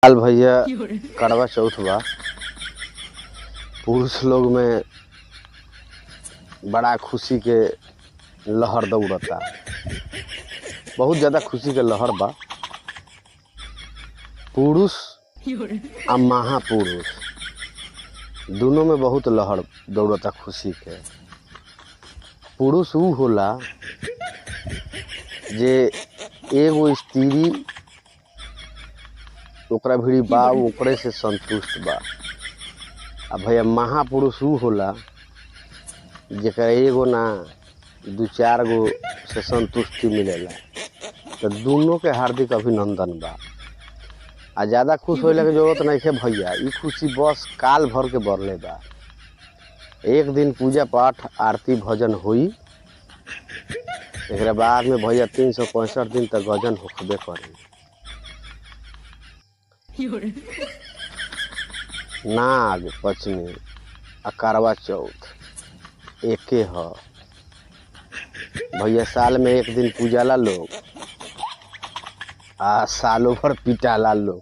काल भैया करवा चौथ बा। पुरुष लोग में बड़ा खुशी के लहर दौड़ता, बहुत ज्यादा खुशी के लहर बा। पुरुष आ महापुरुष दोनों में बहुत लहर दौड़ता खुशी के। पुरुष ऊ होला जे एगो स्त्री ओकरा भिड़ी बा, ओकरे से संतुष्ट बा। आ भैया महापुरुष ऊ होला जेकरा एगो ना दू चार गो से संतुष्टि मिलेला। तो दोनों के हार्दिक अभिनंदन बा। आ ज्यादा खुश होइला के जरूरत नहीं है भैया, ई खुशी बस काल भर के बरले बा। एक दिन पूजा पाठ आरती भजन होई, एकरा बाद में भैया 365 दिन तक गजन होखबे करी। नाग पंचमी आ करवा चौथ एके ह भैया। साल में एक दिन पूजाला लोग आ सालों भर पिटाला लोग।